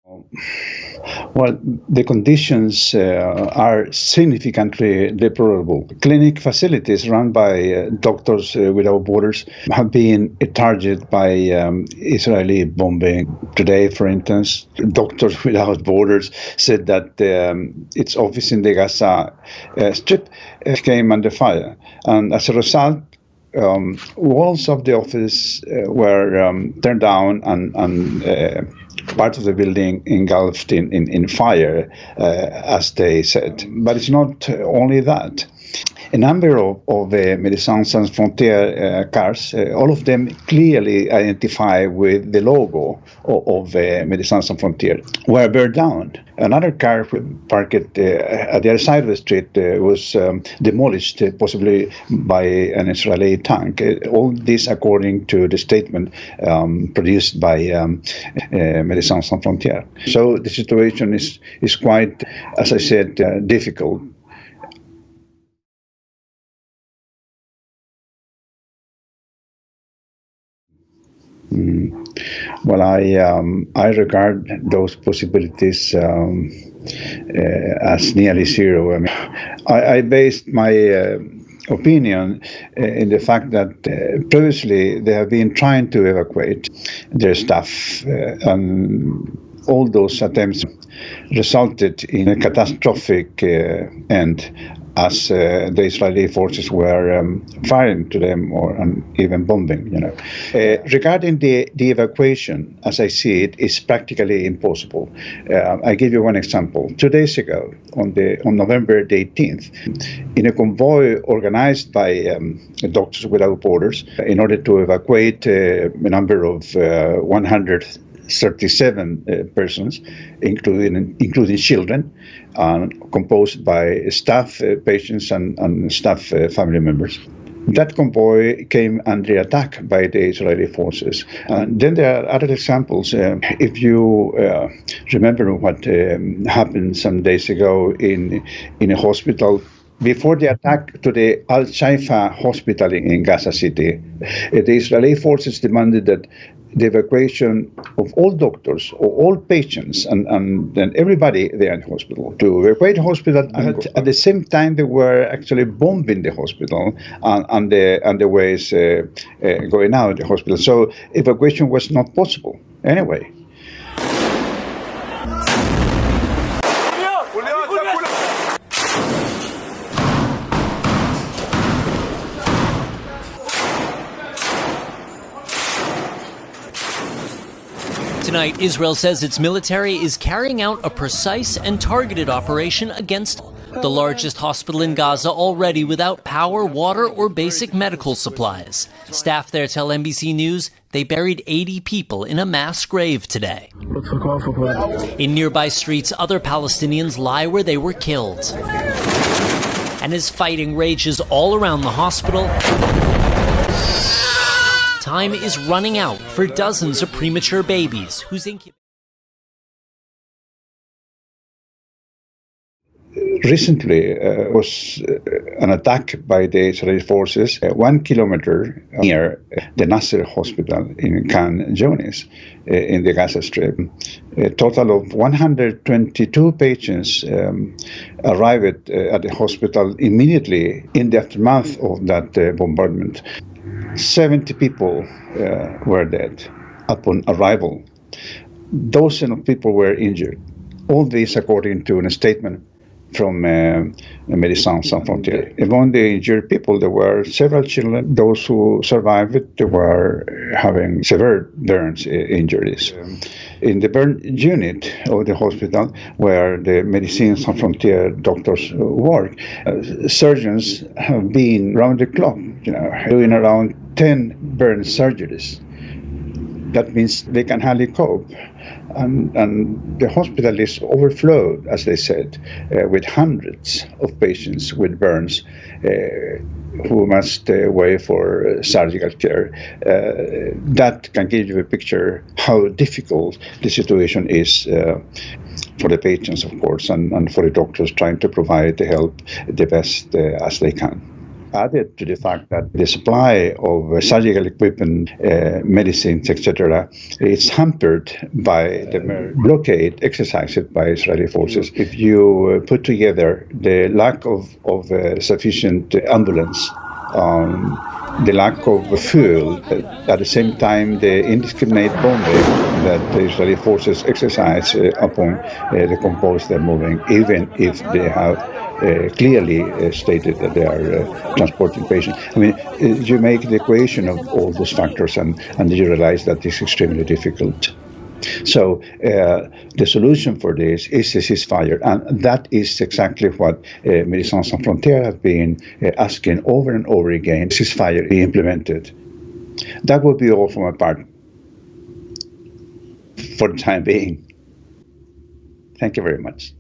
Well, the conditions are significantly deplorable. Clinic facilities run by Doctors Without Borders have been a target by Israeli bombing. Today, for instance, Doctors Without Borders said that its office in the Gaza Strip came under fire. And as a result, walls of the office were turned down and part of the building engulfed in fire, as they said. But it's not only that. A number of Médecins Sans Frontières cars, all of them clearly identify with the logo of Médecins Sans Frontières, were burned down. Another car parked at the other side of the street was demolished, possibly by an Israeli tank. All this according to the statement produced by Médecins Sans Frontières. So the situation is quite, as I said, difficult. Well, I regard those possibilities as nearly zero. I mean, I based my opinion in the fact that previously they have been trying to evacuate their staff, and all those attempts resulted in a catastrophic end, as the Israeli forces were firing to them or even bombing. Regarding the evacuation, as I see it, is practically impossible. I give you one example. 2 days ago, on November the 18th, in a convoy organized by Doctors Without Borders, in order to evacuate a number of 137 persons, including children, composed by staff, patients, and staff family members. That convoy came under attack by the Israeli forces. And then there are other examples. If you remember what happened some days ago in a hospital before the attack to the Al-Shaifa hospital in Gaza City, the Israeli forces demanded that the evacuation of all doctors or all patients and everybody there in the hospital, to evacuate the hospital. At the same time, they were actually bombing the hospital and the ways going out of the hospital. So evacuation was not possible anyway. Tonight, Israel says its military is carrying out a precise and targeted operation against the largest hospital in Gaza, already without power, water, or basic medical supplies. Staff there tell NBC News they buried 80 people in a mass grave today. In nearby streets, other Palestinians lie where they were killed. And as fighting rages all around the hospital, time is running out for dozens of premature babies whose Recently was an attack by the Israeli forces 1 kilometer near the Nasser hospital in Khan Younis in the Gaza Strip. A total of 122 patients arrived at the hospital immediately in the aftermath of that bombardment. 70 people were dead upon arrival. Dozens of people were injured. All this according to a statement from Médecins Sans Frontières. Among the injured people, there were several children. Those who survived it, they were having severe burns injuries. In the burn unit of the hospital, where the Médecins Sans Frontières doctors work, surgeons have been round the clock, doing around 10 burn surgeries. That means they can hardly cope. And the hospital is overflowed, as they said, with hundreds of patients with burns who must wait for surgical care. That can give you a picture how difficult the situation is for the patients, of course, and for the doctors trying to provide the help the best as they can. added to the fact that the supply of surgical equipment, medicines, etc., is hampered by the blockade exercised by Israeli forces. If you put together the lack of sufficient ambulance, the lack of fuel, at the same time the indiscriminate bombing that the Israeli forces exercise upon the convoys they're moving, even if they have clearly stated that they are transporting patients. I mean, you make the equation of all those factors and you realize that it's extremely difficult. So the solution for this is a ceasefire, and that is exactly what Médecins Sans Frontières have been asking over and over again: ceasefire be implemented. That would be all from my part for the time being. Thank you very much.